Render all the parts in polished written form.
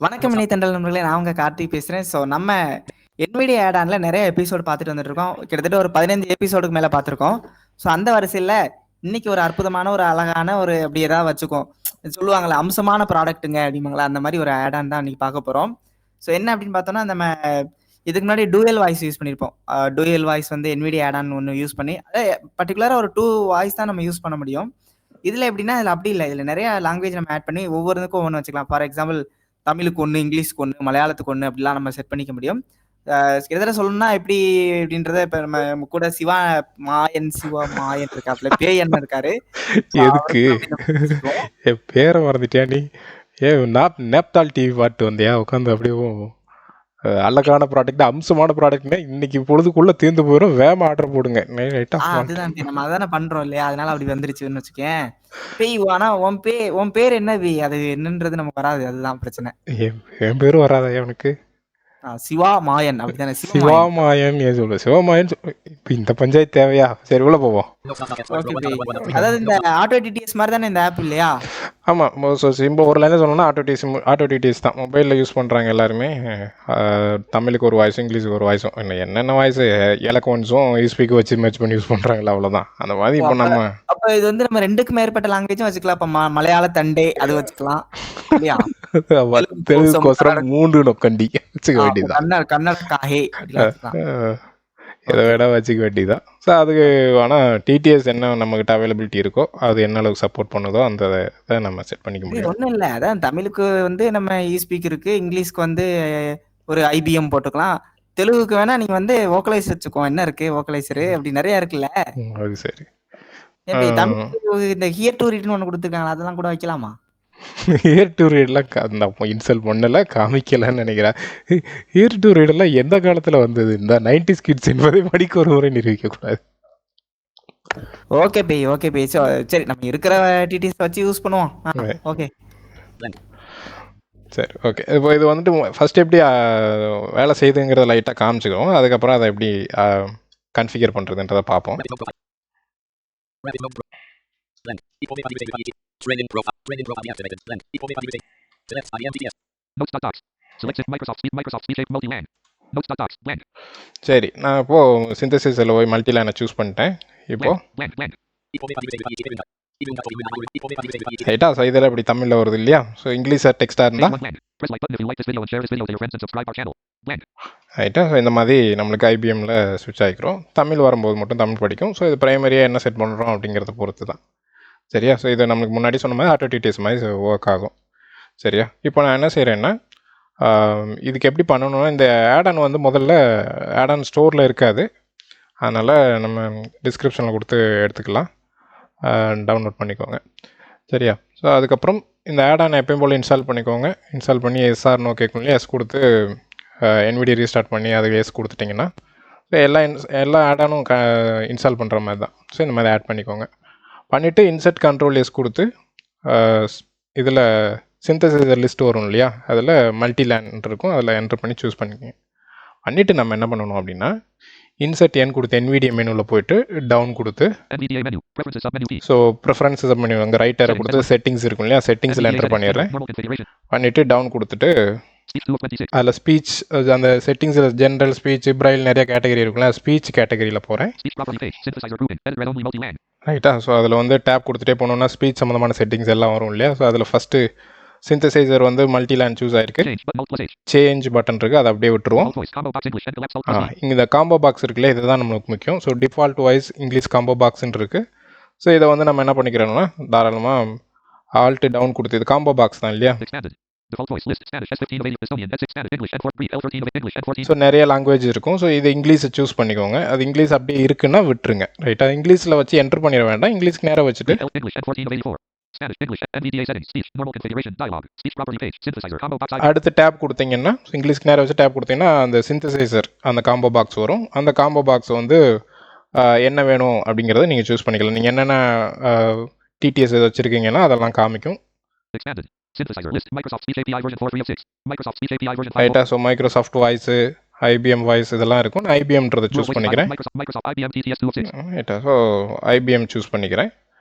வணக்கம் இணையதண்டல் நண்பர்களே, நான் உங்க கார்த்திக் பேசுறேன். ஸோ நம்ம NVIDIA ஆட் ஆன்ல நிறைய எபிசோடு பார்த்துட்டு வந்துட்டு இருக்கோம். கிட்டத்தட்ட ஒரு 15 எபிசோடுக்கு மேல பார்த்துருக்கோம். ஸோ அந்த வரிசையில் இன்னைக்கு ஒரு அற்புதமான ஒரு அழகான ஒரு அப்படி ஏதாவது வச்சுக்கோம் சொல்லுவாங்களே அம்சமான ப்ராடக்ட்டுங்க அப்படிம்பாங்களா, அந்த மாதிரி ஒரு ஆட் ஆன் தான் இன்னைக்கு பார்க்க போறோம். ஸோ என்ன அப்படின்னு பார்த்தோம்னா, நம்ம இதுக்கு முன்னாடி டூயல் வாய்ஸ் யூஸ் பண்ணியிருப்போம். டூயல் வாய்ஸ் வந்து NVIDIA ஆட் ஆன் ஒன்று யூஸ் பண்ணி, அதே பர்டிகுலராக ஒரு 2 வாய்ஸ் தான் நம்ம யூஸ் பண்ண முடியும். இதில் எப்படின்னா, இதில் அப்படி இல்லை. இதில் நிறைய லாங்குவேஜ் நம்ம ஆட் பண்ணி ஒவ்வொருக்கும் ஒன்று வச்சுக்கலாம். ஃபார் எக்ஸாம்பிள் தமிழுக்கு ஒன்று, இங்கிலீஷ்க்கு ஒன்று, மலையாளத்துக்கு ஒன்று அப்படிலாம் நம்ம செட் பண்ணிக்க முடியும். கிட்டத்தட்ட சொல்லணும்னா எப்படி அப்படின்றத இப்போ நம்ம கூட சிவா மாயன் இருக்காப்புல, பேயன் இருக்காரு. எதுக்கு என் பேரை மறந்துட்டியா நீ? நேப்தால் டிவி பாட்டு வந்தியா உட்காந்து அப்படியே அழகான ப்ராடக்ட், அம்சமான ப்ராடக்ட்னா இன்னைக்கு பொழுதுக்குள்ள தீர்ந்து போயிடும். வேகமா ஆர்டர் போடுங்க. அதுதான் நம்ம அதானே பண்றோம் இல்லையா, அதனால அப்படி வந்துருச்சுன்னு வச்சுக்கேன். பேய் ஆனா உன் பேர் என்ன பேய், அது என்னன்றது நமக்கு வராது, அதுதான் பிரச்சனை. என் பேரும் வராதா அவனுக்கு? சிவா மாயன் அப்படித்தானே? சிவாமாயன் ஏன் சொல்ற? சிவமாயன் இப்ப இந்த பஞ்சாயத்து தேவையா? சரி உள்ள போவோம். அதாவது இந்த ஆட்டோ டிடிஎஸ் மாதிரி தானே இந்த ஆப் இல்லையா? ஆமாம். ஸோ சிம்ப ஒரு லைனில் சொல்லணும்னா ஆட்டோ டிடிஎஸ் தான் மொபைலில் யூஸ் பண்ணுறாங்க எல்லாருமே. தமிழுக்கு ஒரு வாய்ஸும் இங்கிலீஷுக்கு ஒரு வாய்ஸும், என்னென்ன வாய்ஸ் எலக்ட்ரான்ஸும் ஈஸ்பீக்கு வச்சு மேட்ச் பண்ணி யூஸ் பண்ணுறாங்களா, அவ்வளோதான். அந்த மாதிரி இப்போ நம்ம அப்போ இது வந்து நம்ம 2க்கு மேற்பட்ட லாங்குவேஜும் வச்சுக்கலாம். இப்போ மலையாள தண்டே அது வச்சுக்கலாம் இல்லையா? தெலுங்குக்கோசரம் 3 நொக்கண்டி வச்சுக்க வேண்டியதான். கன்னட காஹே இதை விட வச்சுக்க வேண்டியதான். ஸோ அதுக்கு ஆனால் டிடிஎஸ் என்ன நம்மகிட்ட அவைலபிலிட்டி இருக்கோ, அது என்ன அளவுக்கு சப்போர்ட் பண்ணுதோ அந்த இதை நம்ம செட் பண்ணிக்க முடியும். ஒன்றும் இல்லை, அதான் தமிழுக்கு வந்து நம்ம இஸ்பீக் இருக்கு, இங்கிலீஷ்க்கு வந்து ஒரு IBM போட்டுக்கலாம், தெலுங்குக்கு வேணா நீங்க வந்து வோக்கலைசர் வச்சுக்கோ, என்ன இருக்கு வோக்கலைசரு அப்படி நிறைய இருக்குல்ல. அது சரி. தமிழுக்கு இந்த ஹியர் டு ரீட்னு ஒன்று கொடுத்துருக்காங்களா, அதெல்லாம் கூட வைக்கலாமா? ஹியர் டு ரீடெலாம் அந்த இன்சல்ட் பண்ணல, காமிக்கலன்னு நினைக்கிறேன். ஹியர் டு ரீடெல்லாம் எந்த காலத்தில் வந்தது? இந்த 90s கிட்ஸ் என்பதை மடிக்க ஒரு முறை நிரூபிக்கக்கூடாது. ஓகே பே சரி, நம்ம இருக்கிற டிடிஎஸ் வச்சு யூஸ் பண்ணுவோம். ஓகே சரி, ஓகே. இப்போ இது வந்துட்டு ஃபர்ஸ்ட் எப்படி வேலை செய்யுதுங்கிறத லைட்டாக காமிச்சுக்கிறோம். அதுக்கப்புறம் அதை எப்படி கன்ஃபிகர் பண்ணுறதுன்றதை பார்ப்போம். சரி, நான் இப்போது சிந்தசிஸில் போய் மல்டிலேனை சூஸ் பண்ணிட்டேன். இப்போ ரைட்டா? ஸோ இதில் இப்படி தமிழில் வருது இல்லையா? ஸோ இங்கிலீஷாக டெக்ஸ்டாக இருந்தால் ரைட்டா? ஸோ இந்த மாதிரி நம்மளுக்கு IBMல ஸ்விட்ச் ஆகிக்கிறோம். தமிழ் வரும்போது மட்டும் தமிழ் படிக்கும். ஸோ இது ப்ரைமரியாக என்ன செட் பண்ணுறோம் அப்படிங்கிறத பொறுத்து தான். சரியா? ஸோ இது நம்மளுக்கு முன்னாடி சொன்ன மாதிரி ஆட்டோ டிடிஎஸ் மாதிரி ஒர்க் ஆகும். சரியா? இப்போ நான் என்ன செய்கிறேன்னா, இதுக்கு எப்படி பண்ணணும்னா, இந்த ஆட்-ஆன் வந்து முதல்ல ஆட்-ஆன் ஸ்டோரில் இருக்காது. அதனால் நம்ம டிஸ்கிரிப்ஷனில் கொடுத்து எடுத்துக்கலாம், டவுன்லோட் பண்ணிக்கோங்க. சரியா? ஸோ அதுக்கப்புறம் இந்த ஆட்-ஆன் எப்பயும் போல் இன்ஸ்டால் பண்ணிக்கோங்க. இன்ஸ்டால் பண்ணி SR கேட்கும் இல்லையா, எஸ் கொடுத்து NVIDIA ரீஸ்டார்ட் பண்ணி அதுக்கு எஸ் கொடுத்துட்டிங்கன்னா எல்லா ஆட்-ஆனும் இன்ஸ்டால் பண்ணுற மாதிரி தான். ஸோ இந்த மாதிரி ஆட் பண்ணிக்கோங்க. பண்ணிவிட்டு இன்சர்ட் கண்ட்ரோல் எஸ் கொடுத்து இதில் சிந்தசைசர் லிஸ்ட் வரும் இல்லையா, அதில் மல்டிலேன் இருக்கும், அதில் என்ட்ரு பண்ணி சூஸ் பண்ணிக்கோங்க. பண்ணிவிட்டு நம்ம என்ன பண்ணணும் அப்படின்னா, இன்சர்ட் என் கொடுத்து NVIDIA மெனுவில் போயிட்டு டவுன் கொடுத்து, ஸோ ப்ரிஃபரன்ஸஸ் மெனு அங்கே ரைட் ஏரை கொடுத்து செட்டிங்ஸ் இருக்கும் இல்லையா, செட்டிங்ஸில் என்ட்ரு பண்ணிடுறேன். பண்ணிவிட்டு டவுன் கொடுத்துட்டு அதில் ஸ்பீச், அந்த செட்டிங்ஸில் ஜென்ரல் ஸ்பீச், பிரைல் நிறைய கேட்டகரி இருக்குல்ல, ஸ்பீச் கேட்டகரியில் போகிறேன். ரைட்டா? ஸோ அதில் வந்து டேப் கொடுத்துட்டே போனோம்னா ஸ்பீச் சம்மந்தமான செட்டிங்ஸ் எல்லாம் வரும் இல்லையா. ஸோ அதில் ஃபஸ்ட்டு சிந்தசைசர் வந்து மல்டிலேன் சூஸ் ஆயிருக்கு, சேஞ்ச் பட்டன் இருக்குது, அதை அப்படியே விட்டுருவோம். இங்கே இந்த காம்போ பாக்ஸ் இருக்குல்ல, இதுதான் நம்மளுக்கு முக்கியம். So default wise English combo பாக்ஸ்ன்னு இருக்குது. ஸோ இதை வந்து நம்ம என்ன பண்ணிக்கிறோம்னா, தாராளமாக ஆல்ட் டவுன் கொடுத்து, இது காம்போ பாக்ஸ் தான் இல்லையா. ஸோ நிறைய லாங்குவேஜ் இருக்கும். ஸோ இது இங்கிலீஷை சூஸ் பண்ணிக்கோங்க. அது இங்கிலீஷ் அப்படியே இருக்குன்னா விட்டுருங்க. ரைட்டா? இங்கிலீஷில் வச்சு என்ட்ரு பண்ணிட வேண்டாம், இங்கிலீஷ்க்கு நேராக வச்சுட்டு அடுத்து டேப் கொடுத்தீங்கன்னா, இங்கிலீஷ்க்கு நேராக வச்சு டேப் கொடுத்தீங்கன்னா அந்த சிந்தசைசர் அந்த காம்போ பாக்ஸ் வரும். அந்த காம்போ பாக்ஸ் வந்து என்ன வேணும் அப்படிங்கிறத நீங்கள் சூஸ் பண்ணிக்கலாம். நீங்கள் என்னென்ன டிடிஎஸ் வச்சுருக்கீங்கன்னா அதெல்லாம் காமிக்கும். ரைட்டா? So Microsoft voice, IBM voice இதெல்லாம் இருக்கும். நான் IBMன்றதை சூஸ் பண்ணிக்கிறேன். ரைட்டா? ஸோ IBM சூஸ் பண்ணிக்கிறேன்.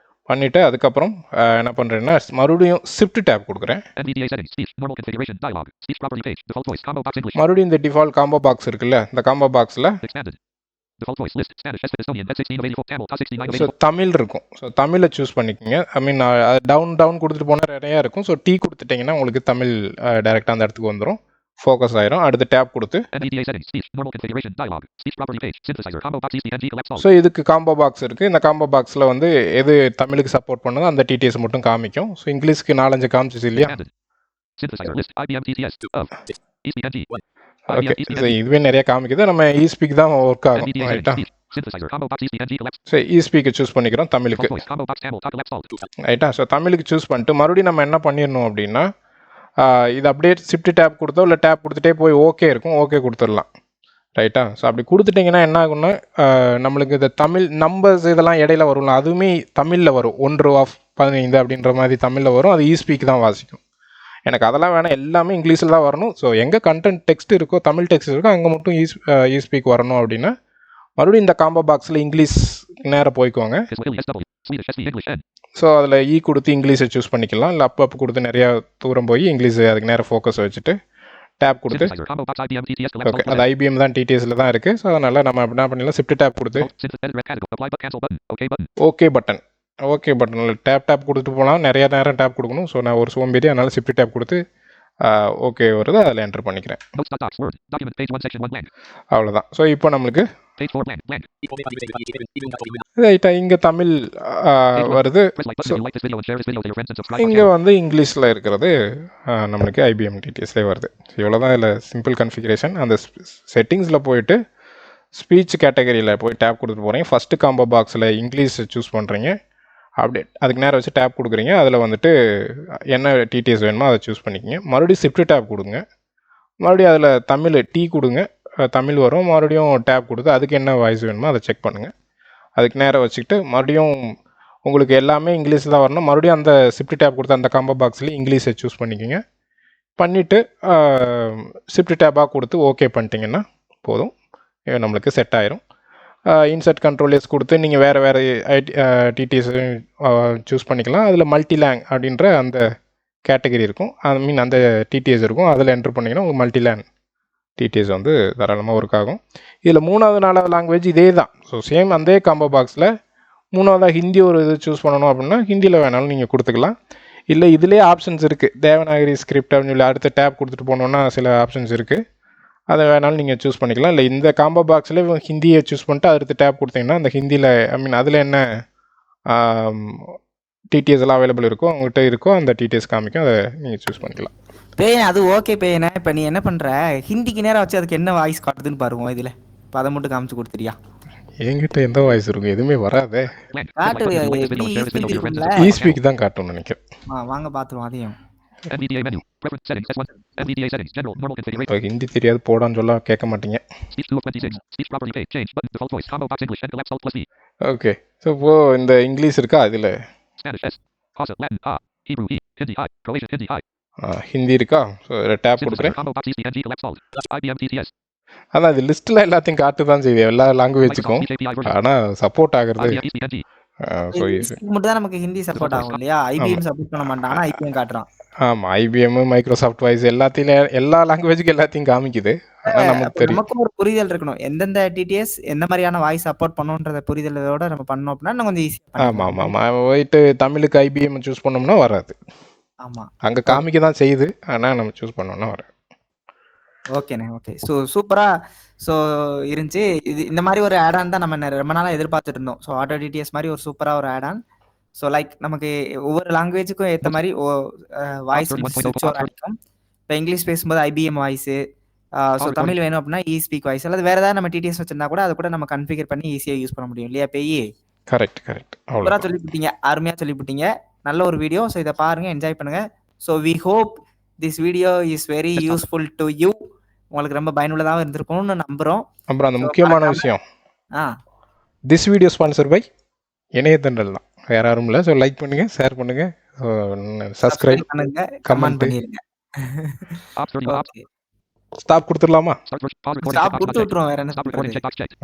பண்ணிவிட்டு அதுக்கப்புறம் என்ன பண்ணுறேன்னா மறுபடியும் ஷிஃப்ட் டேப் கொடுக்குறேன். NVDA settings, speech, normal configuration, dialog, speech property page, default voice, combo box English, மறுபடியும் இந்த டிஃபால்ட் காம்போ பாக்ஸ் இருக்குல்ல, இந்த காம்போ பாக்ஸில் expanded, default voice, list, Spanish, Estonian, Z16 of 84, Tamil, Ta69 of so 84, Tamil இருக்கும். So தமிழை choose பண்ணிக்கோங்க. ஐ mean down கொடுத்துட்டு போனால் நிறையா இருக்கும். ஸோ டீ கொடுத்துட்டிங்கன்னா உங்களுக்கு தமிழ் டைரெக்டாக அந்த இடத்துக்கு வந்துடும், ஃபோக்கஸ் ஆயிரும். அடுத்து டேப் கொடுத்து NVDA settings, speech, normal configuration, dialog, speech property page, synthesizer, combo box ECNG collapse all, so இதுக்கு காம்போ பாக்ஸ் இருக்குது. இந்த காம்போ பாக்ஸில் வந்து எது தமிழுக்கு சப்போர்ட் பண்ணுதோ அந்த டிடிஎஸ் மட்டும் காமிக்கும். ஸோ இங்கிலீஷ்க்கு 4-5 காமிச்சிச்சு இல்லையா? expanded, synthesizer, list, IBM TTS, of, ECNG, okay, IBM so ECNG, இதுவே நிறைய காமிக்குது. நம்ம இஸ்பீக் தான் ஒர்க் ஆகும். NVDA settings, ரைட்டா? speech, synthesizer, combo box ECNG collapse, so இஸ்பீக்கை சூஸ் பண்ணிக்கிறோம் தமிழுக்கு. default voice, combo box Tamil, Ta collapse all, ரைட்டா? ஸோ தமிழுக்கு சூஸ் பண்ணிட்டு மறுபடியும் நம்ம என்ன பண்ணிடணும் அப்படின்னா இது அப்படியே ஷிஃப்ட் டேப் கொடுத்தோ இல்லை டேப் கொடுத்துட்டே போய் ஓகே இருக்கும், ஓகே கொடுத்துடலாம். ரைட்டா? ஸோ அப்படி கொடுத்துட்டிங்கன்னா என்ன ஆகும்னா நம்மளுக்கு இந்த தமிழ் நம்பர்ஸ் இதெல்லாம் இடையில வரும்ல, அதுவுமே தமிழில் வரும். 1/15 அப்படின்ற மாதிரி தமிழில் வரும். அது இஸ்பீக் தான் வாசிக்கும். எனக்கு அதெல்லாம் வேணாம், எல்லாமே இங்கிலீஷில் தான் வரணும். ஸோ எங்கே கண்டென்ட் டெக்ஸ்ட் இருக்கோ, தமிழ் டெக்ஸ்ட் இருக்கோ, அங்கே மட்டும் இஸ்பீக் வரணும் அப்படின்னா மறுபடியும் இந்த காம்போ பாக்ஸில் இங்கிலீஷ் நேராக போய்க்கோங்க. Kiswahili SW, Swedish SV English N, so அதில் கொடுத்து இங்கிலீஷை சூஸ் பண்ணிக்கலாம். இல்லை அப்போ கொடுத்து நிறையா தூரம் போய் இங்கிலீஷ் அதுக்கு நேராக ஃபோக்கஸ் வச்சுட்டு டேப் கொடுத்து synthesizer, combo box IBM TTS collapse okay, all, அது ஐபிஎம் தான் டிடிஎஸில் தான் இருக்குது. ஸோ அதனால் நம்ம என்ன பண்ணிடலாம், ஷிஃப்ட் டேப் கொடுத்து synth, edit, red category, apply but cancel button, OK button, okay பட்டனில் டேப் கொடுத்துட்டு போகலாம். நிறையா நேரம் டேப் கொடுக்கணும். ஸோ நான் ஒரு சோம்பேறி, அதனால் ஷிஃப்ட் டேப் கொடுத்து ஓகே வருது, அதில் என்டர் பண்ணிக்கிறேன். notes.docs, Word, document, page 1, section 1 blank, அவ்வளோதான். ஸோ இப்போ நம்மளுக்கு page 4 blank, blank, ரைட்டாக இங்கே தமிழ் வருது. press like button if you like this video and share this video to your friends and subscribe for இங்கே channel, வந்து இங்கிலீஷில் இருக்கிறது நம்மளுக்கு ஐபிஎம் டிடிஎஸ்லேயே வருது. இவ்வளோ தான் இதில் சிம்பிள் கன்ஃபிகரேஷன். அந்த செட்டிங்ஸில் போயிட்டு ஸ்பீச் கேட்டகரியில் போய் டேப் கொடுத்துட்டு போகிறீங்க. ஃபஸ்ட்டு காம்போ பாக்ஸில் இங்கிலீஷ் சூஸ் பண்ணுறீங்க. அப்படியே அதுக்கு நேரம் வச்சு டேப் கொடுக்குறீங்க. அதில் வந்துட்டு என்ன டிடிஎஸ் வேணுமோ அதை சூஸ் பண்ணிக்கிங்க. மறுபடியும் ஷிஃப்ட் டேப் கொடுங்க. மறுபடியும் அதில் தமிழ் டீ கொடுங்க, தமிழ் வரும். மறுபடியும் டேப் கொடுத்து அதுக்கு என்ன வாய்ஸ் வேணுமோ அதை செக் பண்ணுங்கள். அதுக்கு நேரம் வச்சுக்கிட்டு மறுபடியும் உங்களுக்கு எல்லாமே இங்கிலீஷ் தான் வரணும். மறுபடியும் அந்த ஷிஃப்ட் டேப் கொடுத்து அந்த காம்போ பாக்ஸ்லேயே இங்கிலீஷை சூஸ் பண்ணிக்கோங்க. பண்ணிவிட்டு ஷிஃப்ட் டேப்பாக கொடுத்து ஓகே பண்ணிட்டீங்கன்னா போதும், நம்மளுக்கு செட் ஆயிரும். இன்சர்ட் கண்ட்ரோல் கொடுத்து நீங்கள் வேறு டிடிஎஸ் சூஸ் பண்ணிக்கலாம். அதில் மல்டிலேங் அப்படின்ற அந்த கேட்டகரி இருக்கும், ஐ மீன் அந்த டிடிஎஸ் இருக்கும். அதில் என்ட்ரு பண்ணிங்கன்னா உங்களுக்கு மல்டிலேங் டிடிஎஸ் வந்து தாராளமாக ஒர்க் ஆகும். இதில் 3வது லாங்குவேஜ் இதே தான். ஸோ சேம் அதே காம்போ பாக்ஸில் 3வதாக ஹிந்தி ஒரு இது சூஸ் பண்ணணும் அப்படின்னா ஹிந்தியில் வேணாலும் நீங்கள் கொடுத்துக்கலாம். இல்லை இதிலே ஆப்ஷன்ஸ் இருக்குது, தேவநாகரி ஸ்கிரிப்ட் அப்படின்னு சொல்லி அடுத்த டேப் கொடுத்துட்டு போனோன்னா சில ஆப்ஷன்ஸ் இருக்குது, அதை வேணாலும் நீங்கள் சூஸ் பண்ணிக்கலாம். இல்லை இந்த காம்போ பாக்ஸில் ஹிந்தியை சூஸ் பண்ணிட்டு அடுத்த டேப் கொடுத்தீங்கன்னா அந்த ஹிந்தியில் ஐ மீன் அதில் என்ன டிடிஎஸ் எல்லாம் அவைலபிள் இருக்கோ உங்கள்கிட்ட இருக்கோ அந்த டிடிஎஸ் காமிக்கும், அதை நீங்கள் சூஸ் பண்ணிக்கலாம். பேயன் அது ஓகே பேயனே. இப்போ நீ என்ன பண்ணுற, ஹிந்திக்கு நேரம் வச்சு அதுக்கு என்ன வாய்ஸ் காட்டுதுன்னு பாருவோம். இதில் இப்போ அதை மட்டும் காமிச்சு கொடுத்துறியா? என்கிட்ட எந்த வாய்ஸ் இருக்கும், எதுவுமே வராதே. blank, காட்டு press like button if you like this video and share this video to your friends and subscribe for channel, இஸ்பீக் தான் காட்டும்னு நினைக்கிறேன். வாங்க பார்த்துருவோம் அதையும். NVDA menu, preference settings, S1, NVDA settings, general, normal configuration, இப்போ ஹிந்தி தெரியாது போடான்னு சொல்ல கேட்க மாட்டீங்க. speech 2 of 26, speech property page, change button, default voice, combo box English N collapse alt plus V, okay, so இப்போது இந்த இங்கிலீஷ் இருக்கா, அதில் Spanish S, Hausa, Latin A, Hebrew E, Hindi I, Croatian Hindi I, Hindi இருக்கா. So இதில் tape synthesizer, கொடுக்குறேன். combo box ECNG collapse alt, IBM TTS, அதான் இது லிஸ்ட்டில் எல்லாத்தையும் காட்டு தான் செய்யுது எல்லா லாங்குவேஜுக்கும், Microsoft API version, ஆனால் சப்போர்ட் ஆகுறது. IBM ECNG, ஸோ மட்டும் தான் நமக்கு ஹிந்தி சப்போர்ட் ஆகும் இல்லையா? ஐபிஎம் சப்போர்ட் பண்ண மாட்டான், ஆனால் ஐபிஎம் காட்டுறான். ஆமாம், ஐபிஎம் மைக்ரோசாஃப்ட் வாய்ஸ் எல்லாத்தையும் எல்லா லாங்குவேஜுக்கும் எல்லாத்தையும் காமிக்குது. ஆனால் நமக்கு தெரியும், நமக்கும் ஒரு புரிதல் இருக்கணும், எந்தெந்த டிடிஎஸ் எந்த மாதிரியான வாய்ஸ் சப்போர்ட் பண்ணுன்றத புரிதலோட நம்ம பண்ணோம் அப்படின்னா இன்னும் கொஞ்சம் ஈஸியாக. ஆமாம் ஆமாம் போயிட்டு தமிழுக்கு ஐபிஎம் சூஸ் பண்ணோம்னா வராது. ஆமாம், அங்கே காமிக்க தான் செய்யுது, ஆனால் நம்ம சூஸ் பண்ணோம்னா வராது. ஓகேண்ணே, ஓகே. சூப்பராக இருந்துச்சு. இது இந்த மாதிரி ஒரு ஆடான் தான் நம்ம ரொம்ப நாளாக எதிர்பார்த்துட்டு இருந்தோம். ஸோ ஆட்டோ டிடிஎஸ் மாதிரி ஒரு சூப்பராக ஒரு ஆடான். ஸோ லைக் நமக்கு ஒவ்வொரு லாங்குவேஜுக்கும் ஏற்ற மாதிரி வாய்ஸ் ஸ்விட்ச் ஓவர் ஆகிக்கும். இப்போ இங்கிலீஷ் பேசும்போது ஐபிஎம் வாய்ஸு, ஸோ தமிழ் வேணும் அப்படின்னா ஸ்பீக் வாய்ஸ், அல்லது வேறு ஏதாவது நம்ம டிடிஎஸ் வச்சிருந்தா கூட அதை கூட நம்ம கன்ஃபிகர் பண்ணி ஈஸியாக யூஸ் பண்ண முடியும் இல்லையா? பேய் கரெக்ட் சூப்பராக சொல்லிவிட்டீங்க, அருமையாக சொல்லிவிட்டீங்க. நல்ல ஒரு வீடியோ. ஸோ இதை பாருங்கள், என்ஜாய் பண்ணுங்கள். So we hope this video is very useful to you. உங்களுக்கு ரொம்ப பயனுள்ளதாக இருந்திருக்கும்னு நம்புகிறோம். அப்புறம் அந்த முக்கியமான விஷயம், திஸ் வீடியோ ஸ்பான்சர் பை இணையதண்டல் தான், வேற யாரும் இல்லை. ஸோ லைக் பண்ணுங்க, ஷேர் பண்ணுங்க, சப்ஸ்கிரைப் பண்ணுங்க, கமெண்ட் பண்ணிருங்க. ஸ்டாப் கொடுத்துடலாமா? start, pause recording, stop checkbox கொடுத்து unchecked, விட்டுருவோம், வேற என்ன stop recording, சொல்றது? checkbox checked.